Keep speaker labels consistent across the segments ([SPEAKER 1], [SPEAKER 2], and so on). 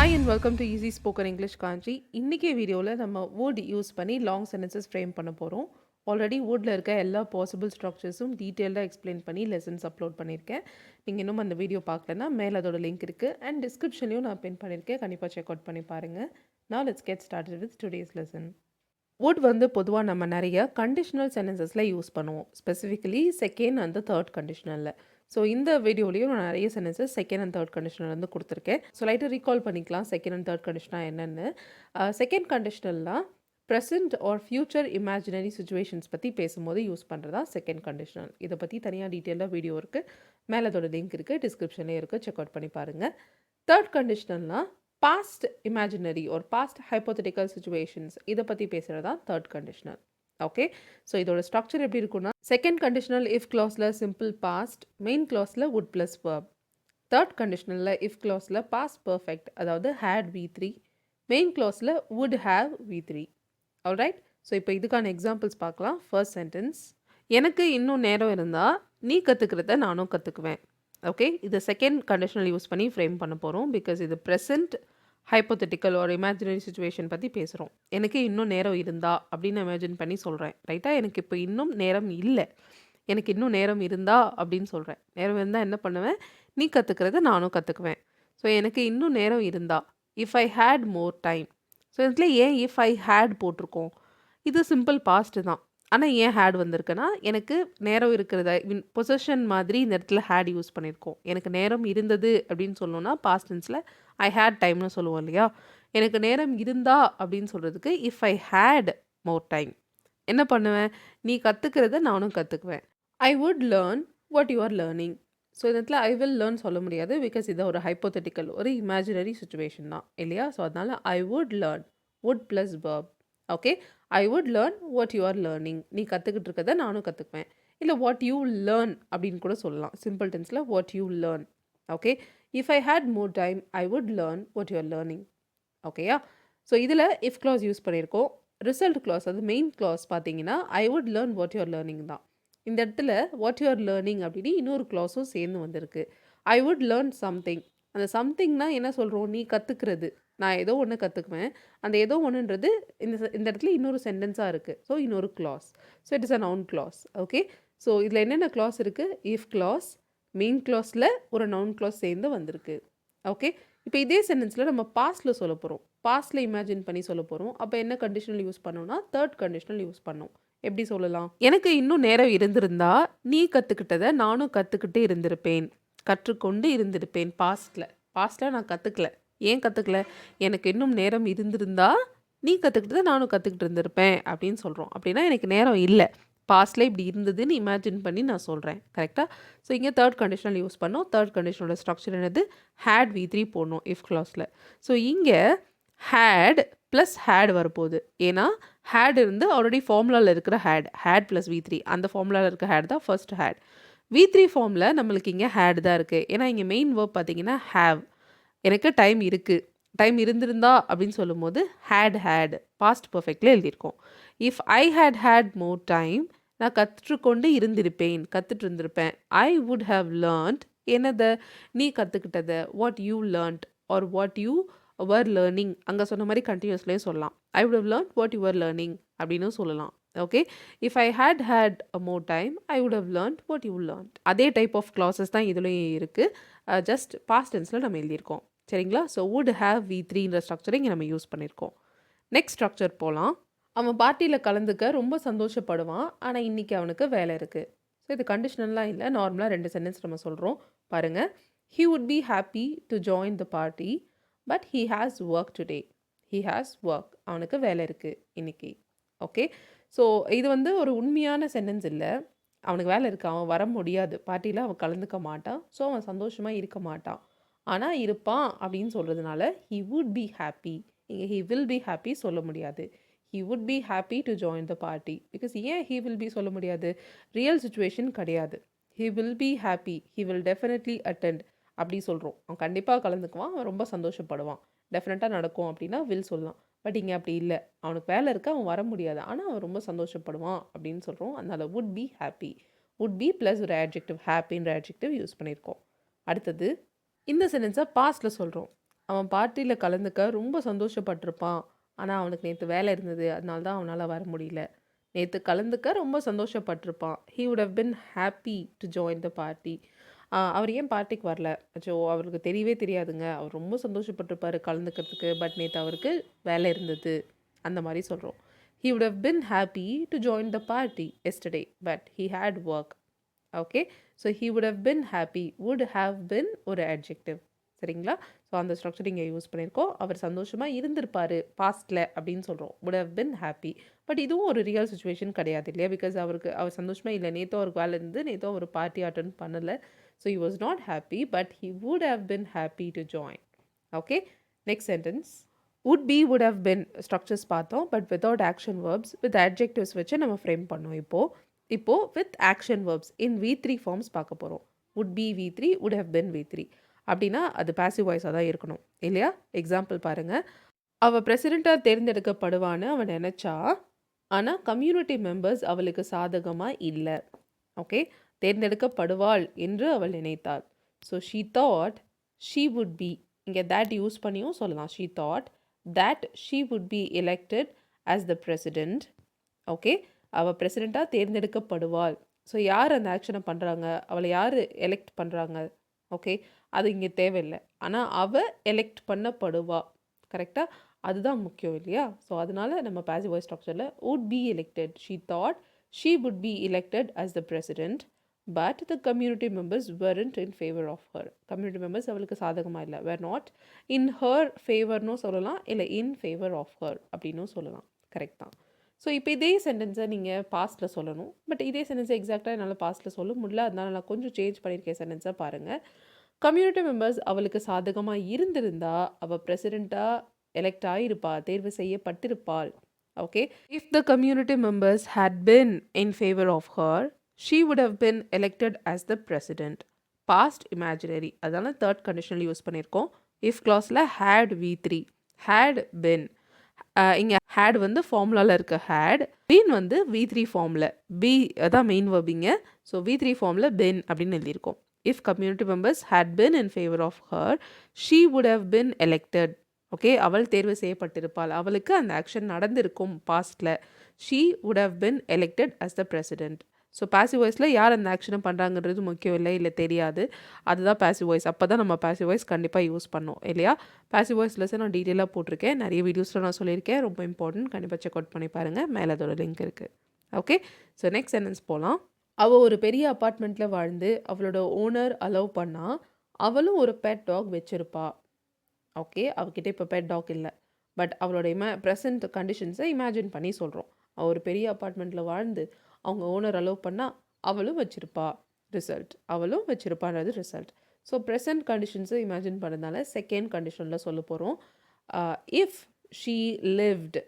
[SPEAKER 1] Hi and welcome to easy spoken English Kanchi. இன்றைக்கி வீடியோவில் நம்ம வுட் யூஸ் பண்ணி லாங் சென்டென்சஸ் ஃப்ரேம் பண்ண போகிறோம். ஆல்ரெடி வுட்டில் இருக்க எல்லா பாசிபிள் ஸ்ட்ரக்சர்ஸும் டீட்டெயில்டாக எக்ஸ்பிளைன் பண்ணி லெசன்ஸ் அப்லோட் பண்ணியிருக்கேன். நீங்கள் இன்னும் அந்த வீடியோ பார்க்கலன்னா மேலே அதோட லிங்க் இருக்குது அண்ட் டிஸ்கிரிப்ஷன்லையும் நான் பின் பண்ணியிருக்கேன். கண்டிப்பாக செக் அவுட் பண்ணி பாருங்கள். Now let's get started with today's lesson. Would வந்து பொதுவாக நம்ம நிறைய கண்டிஷனல் சென்டென்சஸில் யூஸ் பண்ணுவோம், ஸ்பெசிஃபிக்கலி செகண்ட் அண்ட் தேர்ட் கண்டிஷனலில். ஸோ இந்த வீடியோலையும் நான் நிறைய sentences second and third conditional வந்து கொடுத்துருக்கேன். ஸோ லைட்டாக ரீகால் பண்ணிக்கலாம் செகண்ட் அண்ட் தேர்ட் கண்டிஷனாக என்னென்னு. செகண்ட் கண்டிஷனல்லாம் present or future imaginary situations பற்றி பேசும்போது யூஸ் பண்ணுறதா செகண்ட் கண்டிஷனல். இதை பற்றி தனியாக டீட்டெயிலாக வீடியோ இருக்குது, மேலே அதோட லிங்க் இருக்குது, டிஸ்கிரிப்ஷன்லேயே இருக்குது, செக் அவுட் பண்ணி பாருங்கள். தேர்ட் கண்டிஷனல்னால் பாஸ்ட் இமேஜினரி ஒரு பாஸ்ட் ஹைப்போதெட்டிக்கல் சுச்சுவேஷன்ஸ் இதை பற்றி பேசுகிறது தான் தேர்ட் கண்டிஷனல். ஓகே, ஸோ இதோட ஸ்ட்ரக்சர் எப்படி இருக்குன்னா, செகண்ட் கண்டிஷனல் இஃப் கிளாஸில் சிம்பிள் பாஸ்ட், மெயின் கிளாஸில் வுட் ப்ளஸ் verb. தேர்ட் கண்டிஷனலில் இஃப் கிளாஸில் பாஸ்ட் பர்ஃபெக்ட், அதாவது had V3, மெயின் கிளாஸில் would have V3. Alright, so இப்போ இதுக்கான எக்ஸாம்பிள்ஸ் பார்க்கலாம். ஃபர்ஸ்ட் சென்டென்ஸ், எனக்கு இன்னும் நேரம் இருந்தால் நீ கற்றுக்கிறத நானும் கற்றுக்குவேன். ஓகே, இது செகண்ட் கண்டிஷனல் யூஸ் பண்ணி ஃப்ரேம் பண்ண போகிறோம். பிகாஸ் இது ப்ரெசென்ட் ஹைப்போதெட்டிக்கல் ஒரு இமேஜினரி சுச்சுவேஷன் பற்றி பேசுகிறோம். எனக்கு இன்னும் நேரம் இருந்தா அப்படின்னு இமேஜின் பண்ணி சொல்கிறேன். ரைட்டா, எனக்கு இப்போ இன்னும் நேரம் இல்லை, எனக்கு இன்னும் நேரம் இருந்தா அப்படின்னு சொல்கிறேன். நேரம் இருந்தால் என்ன பண்ணுவேன், நீ கற்றுக்கிறத நானும் கற்றுக்குவேன். ஸோ எனக்கு இன்னும் நேரம் இருந்தா, if I had more time. So இதில் ஏன் இஃப் ஐ ஹேட் போட்டிருக்கோம், இது சிம்பிள் பாஸ்ட்டு தான். ஆனால் ஏன் ஹேட் வந்திருக்குன்னா, எனக்கு நேரம் இருக்கிறத பொசஷன் மாதிரி இந்த இடத்துல ஹேட் யூஸ் பண்ணியிருக்கோம். எனக்கு நேரம் இருந்தது அப்படின்னு சொல்லணும்னா பாஸ்ட் டென்ஸில் ஐ ஹேட் டைம்னு சொல்லுவோம் இல்லையா. எனக்கு நேரம் இருந்தா அப்படின்னு சொல்கிறதுக்கு if I had more time என்ன பண்ணுவேன், நீ கற்றுக்கிறத நானும் கற்றுக்குவேன். I would learn what you are learning. So இந்த இடத்துல ஐ வில் லேர்ன் சொல்ல முடியாது, பிகாஸ் இது ஒரு ஹைப்போதெட்டிக்கல் ஒரு இமேஜினரி சுச்சுவேஷன் தான் இல்லையா. ஸோ அதனால் ஐ would learn, would plus verb. Okay, I would learn what you are learning, நீ கற்றுக்கிட்டு இருக்கிறத நானும் கற்றுக்குவேன். இல்லை வாட் யூ லேர்ன் அப்படின்னு கூட சொல்லலாம், சிம்பிள் டென்ஸில் what you learn. Okay, if I had more time I would learn what you are learning. ஓகேயா, ஸோ இதில் இஃப் கிளாஸ் யூஸ் பண்ணியிருக்கோம். ரிசல்ட் கிளாஸ், அது மெயின் கிளாஸ் பார்த்தீங்கன்னா I would learn what you are learning தான். இந்த இடத்துல what you are learning அப்படின்னு இன்னொரு கிளாஸும் சேர்ந்து வந்திருக்கு. ஐ வுட் லேர்ன் சம்திங், அந்த சம்திங்னா என்ன சொல்கிறோம், நீ கற்றுக்கிறது, நான் ஏதோ ஒன்று கற்றுக்குவேன். அந்த ஏதோ ஒன்றுன்றது இந்த இடத்துல இன்னொரு சென்டென்ஸாக இருக்குது. ஸோ இன்னொரு clause. So it is a noun clause. Okay, so இதில் என்னென்ன கிளாஸ் இருக்குது, இஃப் கிளாஸ், மெயின் கிளாஸில் ஒரு நவுன் கிளாஸ் சேர்ந்து வந்திருக்கு. ஓகே, இப்போ இதே சென்டென்ஸில் நம்ம பாஸ்ட்டில் சொல்ல போகிறோம், பாஸ்ட்டில் இமேஜின் பண்ணி சொல்ல போகிறோம். அப்போ என்ன கண்டிஷனல் யூஸ் பண்ணோம்னா தேர்ட் கண்டிஷனல் யூஸ் பண்ணோம். எப்படி சொல்லலாம், எனக்கு இன்னும் நேரம் இருந்திருந்தா நீ கற்றுக்கிட்டதை நானும் கற்றுக்கிட்டு இருந்திருப்பேன், கற்றுக்கொண்டு இருந்திருப்பேன். பாஸ்ட்டில் நான் கற்றுக்கல, ஏன் கற்றுக்கல, எனக்கு இன்னும் நேரம் இருந்திருந்தா நீ கற்றுக்கிட்டதை நானும் கற்றுக்கிட்டு இருந்திருப்பேன் அப்படின்னு சொல்கிறோம். அப்படின்னா எனக்கு நேரம் இல்லை, பாஸ்ட்டில் இப்படி இருந்ததுன்னு இமேஜின் பண்ணி நான் சொல்கிறேன். கரெக்டாக. ஸோ இங்கே தேர்ட் கண்டிஷனல் யூஸ் பண்ணோம். தேர்ட் கண்டிஷனோட ஸ்ட்ரக்சர் என்னது, ஹேட் V3 போடணும் இஃப் கிளாஸில். ஸோ இங்கே ஹேட் ப்ளஸ் ஹேட் வரப்போகுது. ஏன்னா ஹேட் இருந்து ஆல்ரெடி ஃபார்முலாவில் இருக்கிற ஹேட் ப்ளஸ் V3, அந்த ஃபார்முலாவில் இருக்க ஹேட் தான் ஃபர்ஸ்ட் ஹேட். V3 ஃபார்மில் நம்மளுக்கு இங்கே ஹேட் தான் இருக்குது. ஏன்னா இங்கே மெயின் வேர்ப் பார்த்தீங்கன்னா ஹேவ், எனக்கு டைம் இருக்குது, டைம் இருந்திருந்தா அப்படின்னு சொல்லும்போது ஹேட் பாஸ்ட் பர்ஃபெக்டில் எழுதியிருக்கோம். If I had more time, நான் கற்றுக்கொண்டு இருந்திருப்பேன், கற்றுட்டு இருந்திருப்பேன். ஐ வுட் ஹாவ் லேர்ன்ட், என்னதை, நீ கற்றுக்கிட்டதை, what you learnt or what you were learning, அங்கே சொன்ன மாதிரி கண்டினியூஸ்லேயும் சொல்லலாம். I would have learnt what you were learning அப்படின்னு சொல்லலாம். Okay, if I had more time I would have learnt what you learnt. அதே டைப் ஆஃப் கிளாஸஸ் தான் இதுலேயும் இருக்குது, ஜஸ்ட் பாஸ்ட் டென்ஸில் நம்ம எழுதியிருக்கோம். சரிங்களா. ஸோ வுட் ஹேவ் V3ன்ற ஸ்ட்ரக்சரை இங்கே நம்ம யூஸ் பண்ணியிருக்கோம். நெக்ஸ்ட் ஸ்ட்ரக்சர் போகலாம். அவன் பார்ட்டியில் கலந்துக்க ரொம்ப சந்தோஷப்படுவான், ஆனால் இன்றைக்கி அவனுக்கு வேலை இருக்குது. ஸோ இது கண்டிஷனல்லாம் இல்லை, நார்மலாக ரெண்டு சென்டென்ஸ் நம்ம சொல்கிறோம். பாருங்கள், he would be happy to join the party but he has work today. He has work, அவனுக்கு வேலை இருக்குது இன்னைக்கு. ஓகே, ஸோ இது வந்து ஒரு உண்மையான சென்டென்ஸ் இல்லை. அவனுக்கு வேலை இருக்குது, அவன் வர முடியாது, பார்ட்டியில் அவன் கலந்துக்க மாட்டான், ஸோ அவன் சந்தோஷமாக இருக்க மாட்டான். ஆனால் இருப்பான் அப்படின்னு சொல்கிறதுனால ஹீ வுட் பி ஹாப்பி, இங்கே ஹீ வில் பி ஹாப்பி சொல்ல முடியாது. He would be happy to join the party. Because ஏன் ஹீ வில் பி சொல்ல முடியாது, ரியல் சுச்சுவேஷன் கிடையாது. He will be happy, he will definitely attend அப்படி சொல்கிறோம். அவன் கண்டிப்பாக கலந்துக்குவான், அவன் ரொம்ப சந்தோஷப்படுவான், டெஃபினட்டாக நடக்கும் அப்படின்னா வில் சொல்லலாம். பட் இங்கே அப்படி இல்லை, அவனுக்கு வேலை இருக்குது, அவன் வர முடியாது, ஆனால் அவன் ரொம்ப சந்தோஷப்படுவான் அப்படின்னு சொல்கிறோம். அதனால் would be happy, would be plus ஒரு ஆட்ஜெக்டிவ், ஹாப்பின்ற ஆட்ஜெக்டிவ் யூஸ் பண்ணியிருக்கோம். அடுத்தது இந்த சென்டென்ஸை பாஸ்ட்டில் சொல்கிறோம். அவன் பார்ட்டியில் கலந்துக்க ரொம்ப சந்தோஷப்பட்டிருப்பான். ஆனால் அவனுக்கு நேற்று வேலை இருந்தது, அதனால தான் அவனால் வர முடியல. நேற்று கலந்துக்க ரொம்ப சந்தோஷப்பட்டிருப்பான். He would have been happy to join the party. அவர் ஏன் பார்ட்டிக்கு வரல? அச்சோ, அவருக்கு தெரியவே தெரியாதுங்க. அவர் ரொம்ப சந்தோஷப்பட்டிருப்பாரு கலந்துக்கிறதுக்கு. பட் நேற்று அவருக்கு வேலை இருந்தது. அந்த மாதிரி சொல்கிறோம். He would have been happy to join the party yesterday but he had work. Okay, so he would have been happy. Would have been ஒரு அட்ஜெக்டிவ். சரிங்களா? ஸோ அந்த ஸ்ட்ரக்சர் இங்கே யூஸ் பண்ணியிருக்கோம். அவர் சந்தோஷமாக இருந்திருப்பார் பாஸ்ட்டில் அப்படின்னு சொல்கிறோம். Would have been happy. But இதுவும் ஒரு ரியல் சுச்சுவேஷன் கிடையாது இல்லையா? பிகாஸ் அவர் சந்தோஷமாக இல்லை. நேற்றோ அவருக்கு வேலை இருந்து நேற்றோ அவர் பார்ட்டி அட்டன் பண்ணலை. So he was not happy but he would have been happy to join. Okay, next sentence. would be would have been structures பார்த்தோம். But without action verbs with adjectives வச்சு நம்ம ஃப்ரேம் பண்ணோம். இப்போது with action verbs in V3 forms பார்க்க போகிறோம். would be V3, would have been V3 அப்படின்னா அது passive வாய்ஸாக தான் இருக்கணும் இல்லையா? எக்ஸாம்பிள் பாருங்கள். அவள் பிரசிடெண்ட்டாக தேர்ந்தெடுக்கப்படுவான்னு அவன் நினச்சா, ஆனால் கம்யூனிட்டி மெம்பர்ஸ் அவளுக்கு சாதகமாக இல்லை. ஓகே, தேர்ந்தெடுக்கப்படுவாள் என்று அவள் நினைத்தாள். So she thought she would be. இங்கே தேட் யூஸ் பண்ணியும் சொல்லலாம். She thought that she would be elected as the president. Okay, அவள் பிரசிடெண்ட்டாக தேர்ந்தெடுக்கப்படுவாள். ஸோ யார் அந்த ஆக்ஷனை பண்ணுறாங்க? அவளை யார் எலெக்ட் பண்ணுறாங்க? ஓகே, அது இங்கே தேவையில்லை. ஆனால் அவள் எலெக்ட் பண்ணப்படுவா. கரெக்டாக? அதுதான் முக்கியம் இல்லையா? ஸோ அதனால் நம்ம பாசிவ் வாய்ஸ் ஸ்ட்ரக்சரில் would be elected. She thought she would be elected as the president but the community members weren't in favor of her. community members அவளுக்கு சாதகமாக இல்லை. were not in her favorனும் சொல்லலாம், இல்லை in favor of her அப்படின்னும் சொல்லலாம். Correct தான். So இப்போ இதே சென்டென்ஸை நீங்கள் பாஸ்ட்டில் சொல்லணும். பட் இதே சென்டென்ஸை எக்ஸாக்டாக என்னால் பாஸ்ட்டில் சொல்ல முடியல. அதனால் நான் கொஞ்சம் சேஞ்ச் பண்ணியிருக்கேன் சென்டென்ஸை பாருங்கள். கம்யூனிட்டி மெம்பர்ஸ் அவளுக்கு சாதகமாக இருந்திருந்தா அவள் பிரசிடெண்ட்டாக எலெக்ட் ஆகிருப்பா, தேர்வு செய்யப்பட்டிருப்பாள். Okay, if the community members had been in favor of her she would have been elected as the president. past imaginary, அதனால தேர்ட் கண்டிஷனல் யூஸ் பண்ணியிருக்கோம். இஃப் கிளாஸில் had V3 had been. இங்கே had வந்து ஃபார்முலாவில் இருக்க had, been வந்து V3 ஃபார்மில், B அதான் மெயின் வேர்பிங்க. ஸோ V3 ஃபார்மில் been அப்படின்னு எழுதியிருக்கோம். If community members had been in favor of her she would have been elected. Okay, அவள் தேர்வு செய்யப்பட்டிருப்பாள். அவளுக்கு அந்த ஆக்ஷன் நடந்திருக்கும் பாஸ்டில். she would have been elected as the president. So passive வாய்ஸில் யார் அந்த ஆக்ஷனை பண்ணுறாங்கன்றது முக்கியம் இல்லை தெரியாது. அதுதான் பாசிவ் வாய்ஸ். அப்போ தான் நம்ம பாசிவ் வாய்ஸ் கண்டிப்பாக யூஸ் பண்ணோம் இல்லையா? பாசிவ் வாய்ஸ் லெசன் நான் டீட்டெயிலாக போட்டிருக்கேன், நிறைய வீடியோஸில் நான் சொல்லியிருக்கேன். ரொம்ப இம்பார்ட்டன்ட், கண்டிப்பாக செக் அவுட் பண்ணி பாருங்கள். மேலே அதோட லிங்க் இருக்குது. ஓகே, ஸோ நெக்ஸ்ட் சென்டென்ஸ் போகலாம். அவள் ஒரு பெரிய அப்பார்ட்மெண்ட்டில் வாழ்ந்து அவளோட ஓனர் அலோவ் பண்ணால் அவளும் ஒரு பெட் டாக் வச்சுருப்பா. ஓகே, அவகிட்ட இப்போ பெட் டாக் இல்லை. பட் அவளோட ப்ரெசன்ட் கண்டிஷன்ஸை இமேஜின் பண்ணி சொல்கிறோம். அவள் ஒரு பெரிய அப்பார்ட்மெண்ட்டில் வாழ்ந்து அவங்க ஓனர் அலோவ் பண்ணால் அவளும் வச்சுருப்பா. ரிசல்ட், அவளும் வச்சுருப்பான்றது ரிசல்ட். ஸோ ப்ரெசன்ட் கண்டிஷன்ஸை இமேஜின் பண்ணதுனால செகண்ட் கண்டிஷனில் சொல்ல போகிறோம். இஃப் ஷீ லிவ்ட்,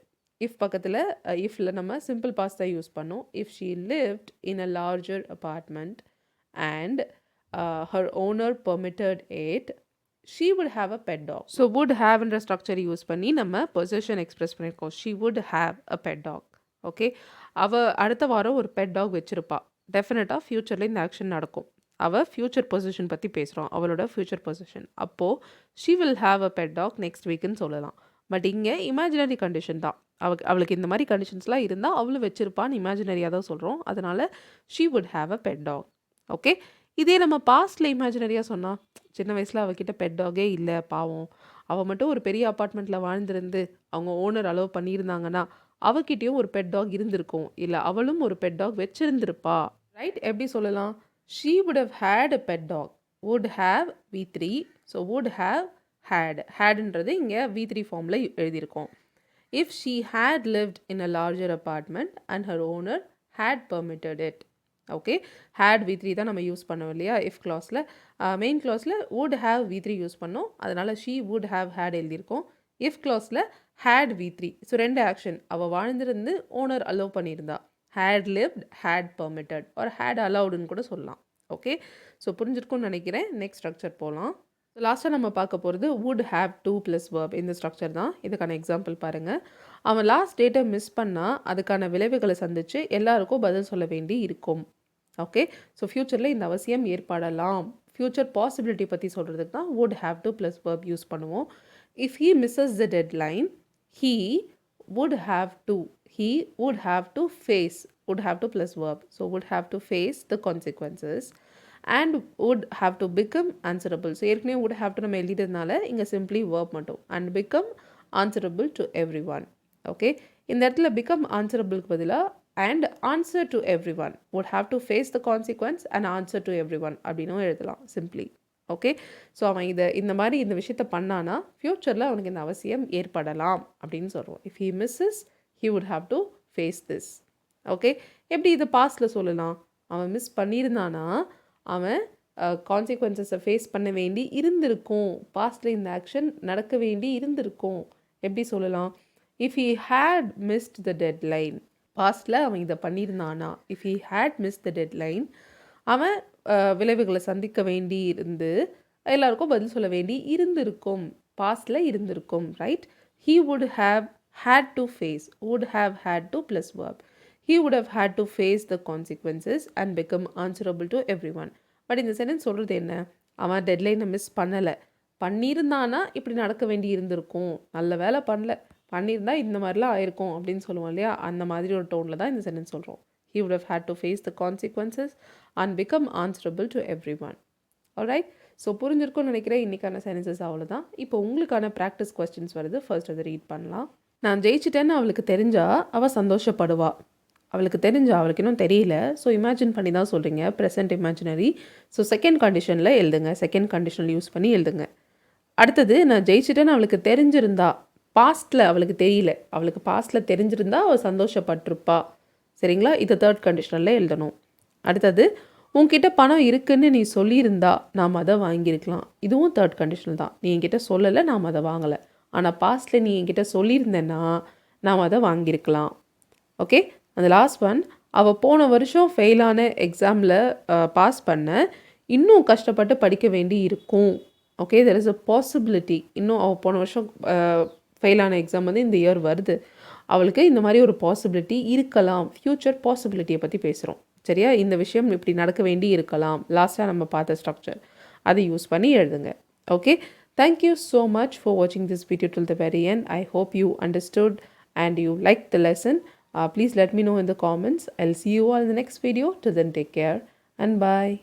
[SPEAKER 1] இஃப் பக்கத்தில் இஃப்பில் நம்ம சிம்பிள் பாஸ்ட் தான் யூஸ் பண்ணோம். If she lived in a larger apartment and her owner permitted it she would have a pet dog. So would haveன்ற ஸ்ட்ரக்சர் யூஸ் பண்ணி நம்ம பொசிஷன் எக்ஸ்பிரஸ் பண்ணியிருக்கோம். she would have a pet dog. Okay, அவள் அடுத்த வாரம் ஒரு bed talk வச்சுருப்பா. டெஃபினட்டாக ஃப்யூச்சரில் இந்த ஆக்ஷன் நடக்கும். அவள் ஃப்யூச்சர் பொசிஷன் பற்றி பேசுகிறோம், அவளோட ஃப்யூச்சர் பொசிஷன். அப்போது she will have a pet dog next weekன்னு சொல்லலாம். பட் இங்கே இமேஜினரி கண்டிஷன் தான். அவளுக்கு இந்த மாதிரி கண்டிஷன்ஸ்லாம் இருந்தால் அவளும் வச்சுருப்பான்னு இமேஜினரியாக தான் சொல்கிறோம். அதனால் she would have a pet dog. Okay, இதே நம்ம பாஸ்ட்டில் இமேஜினரியாக சொன்னால், சின்ன வயசில் அவகிட்ட பெட் டாகே இல்லை பாவம், அவள் மட்டும் ஒரு பெரிய அப்பார்ட்மெண்ட்டில் வாழ்ந்துருந்து அவங்க ஓனர் அலோவ் பண்ணியிருந்தாங்கன்னா அவகிட்டையும் ஒரு பெட் டாக் இருந்திருக்கும், இல்லை அவளும் ஒரு பெட் டாக் வச்சிருந்திருப்பா. ரைட்? எப்படி சொல்லலாம்? she would have had a pet dog. would have V3. So would have had. hadன்றது இங்கே V3 ஃபார்மில் எழுதியிருக்கோம். if she had lived in a larger apartment and her owner had permitted it. Okay, had V3 தான் நம்ம use பண்ணோம் இல்லையா? If கிளாஸில் main கிளாஸில் would have V3 use பண்ணோம். அதனால் she would have had எழுதியிருக்கோம். இஃப் கிளாஸில் had V3. ஸோ ரெண்டு ஆக்ஷன். அவள் வாழ்ந்திருந்து ஓனர் அலோவ் பண்ணியிருந்தா. had lived, had permitted or had allowedன்னு கூட சொல்லலாம். ஓகே, ஸோ புரிஞ்சிருக்கும்னு நினைக்கிறேன். நெக்ஸ்ட் ஸ்ட்ரக்சர் போகலாம். லாஸ்ட்டாக நம்ம பார்க்க போகிறது would have 2 + verb. இந்த ஸ்ட்ரக்சர் தான். இதுக்கான எக்ஸாம்பிள் பாருங்கள். அவன் லாஸ்ட் டேட்டை மிஸ் பண்ணால் அதுக்கான விளைவுகளை சந்தித்து எல்லாருக்கும் பதில் சொல்ல வேண்டி இருக்கும். ஓகே, ஸோ ஃப்யூச்சரில் இந்த அவசியம் ஏற்படலாம். ஃப்யூச்சர் பாசிபிலிட்டி பற்றி சொல்கிறதுக்கு தான் would have 2 + verb யூஸ் பண்ணுவோம். If he misses the deadline, he would have to face, would have to plus verb, so would have to face the consequences and would have to become answerable. So ஏற்கனவே would have to நம்ம எழுதிட்டதுனால இங்கே simply verb மட்டும் and become answerable to everyone. Okay, இந்த இடத்துல become answerableக்கு பதிலாக and answer to everyone, would have to face the consequence and answer to everyone அப்படின்னும் எழுதலாம் simply. Okay, so அவன் இந்த மாதிரி இந்த விஷயத்த பண்ணானா ஃப்யூச்சரில் அவனுக்கு இந்த அவசியம் ஏற்படலாம் அப்படின்னு சொல்கிறோம். If he misses he would have to face this. Okay, எப்படி இதை பாஸ்டில் சொல்லலாம்? அவன் மிஸ் பண்ணியிருந்தானா அவன் கான்சிக்வன்சஸை ஃபேஸ் பண்ண வேண்டி இருந்திருக்கும், பாஸ்டில் இந்த ஆக்ஷன் நடக்க வேண்டி இருந்திருக்கும். எப்படி சொல்லலாம்? If he had missed the deadline, பாஸ்டில் அவன் இதை பண்ணியிருந்தானா, if he had miss the deadline, அவன் விளைவுகளை சந்திக்க வேண்டி இருந்து எல்லாருக்கும் பதில் சொல்ல வேண்டி இருந்திருக்கும், பாஸ்டில் இருந்திருக்கும். Right, he would have had to face, would have had to plus verb, he would have had to face the consequences and become answerable to everyone. But இந்த சென்டென்ஸ் சொல்கிறது என்ன? அவன் டெட்லைனை மிஸ் பண்ணியிருந்தானா இப்படி நடக்க வேண்டி இருந்திருக்கும், நல்ல வேலை பண்ணியிருந்தா இந்த மாதிரிலாம் ஆயிருக்கும் அப்படின்னு சொல்லுவோம் இல்லையா, அந்த மாதிரி ஒரு டோனில் தான் இந்த சென்டென்ஸ் சொல்கிறோம். He would have had to face the consequences and become answerable to everyone. Alright, so புரிஞ்சிருக்கும்னு நினைக்கிறேன். இன்றைக்கான சென்டென்சஸ் அவ்வளோதான். இப்போ உங்களுக்கான ப்ராக்டிஸ் கொஸ்டின்ஸ் வருது. ஃபர்ஸ்ட் அதை ரீட் பண்ணலாம். நான் ஜெயிச்சிட்டேன்னு அவளுக்கு தெரிஞ்சா அவள் சந்தோஷப்படுவா. அவளுக்கு தெரிஞ்சா, அவளுக்கு இன்னும் தெரியல. ஸோ இமேஜின் பண்ணி தான் சொல்கிறீங்க, ப்ரெசென்ட் இமேஜினரி. ஸோ செகண்ட் கண்டிஷனில் எழுதுங்க, செகண்ட் கண்டிஷனில் யூஸ் பண்ணி எழுதுங்க. அடுத்தது, நான் ஜெயிச்சிட்டேன்னு அவளுக்கு தெரிஞ்சிருந்தா, பாஸ்ட்டில் அவளுக்கு தெரியல, அவளுக்கு பாஸ்ட்டில் தெரிஞ்சிருந்தா அவள் சந்தோஷப்பட்டிருப்பா. சரிங்களா? இதை தேர்ட் கண்டிஷனில் எழுதணும். அடுத்தது, உன்கிட்ட பணம் இருக்குன்னு நீ சொல்லியிருந்தா நாம் அதை வாங்கியிருக்கலாம். இதுவும் தேர்ட் கண்டிஷனல் தான். நீ என்கிட்ட சொல்லலை, நாம் அதை வாங்கலை. ஆனால் பாஸ்ட்டில் நீ என்கிட்ட சொல்லியிருந்தேன்னா நாம் அதை வாங்கியிருக்கலாம். ஓகே, அந்த லாஸ்ட் ஒன், அவள் போன வருஷம் ஃபெயிலான எக்ஸாமில் பாஸ் பண்ண இன்னும் கஷ்டப்பட்டு படிக்க வேண்டி இருக்கும். Okay, there is a possibility, இன்னும் அவள் போன வருஷம் ஃபெயிலான எக்ஸாம் வந்து இந்த இயர் வருது, அவளுக்கு இந்த மாதிரி ஒரு பாசிபிலிட்டி இருக்கலாம். ஃப்யூச்சர் பாசிபிலிட்டியை பற்றி பேசுகிறோம். சரியா? இந்த விஷயம் இப்படி நடக்க வேண்டி இருக்கலாம். லாஸ்ட்டாக நம்ம பார்த்த ஸ்ட்ரக்சர் அதை யூஸ் பண்ணி எழுதுங்க. Okay, thank you so much for வாட்சிங் this video till the very end. I hope you understood and you liked the lesson. Please let me know in the comments. I'll see you all in the next video. Till then, take care and bye.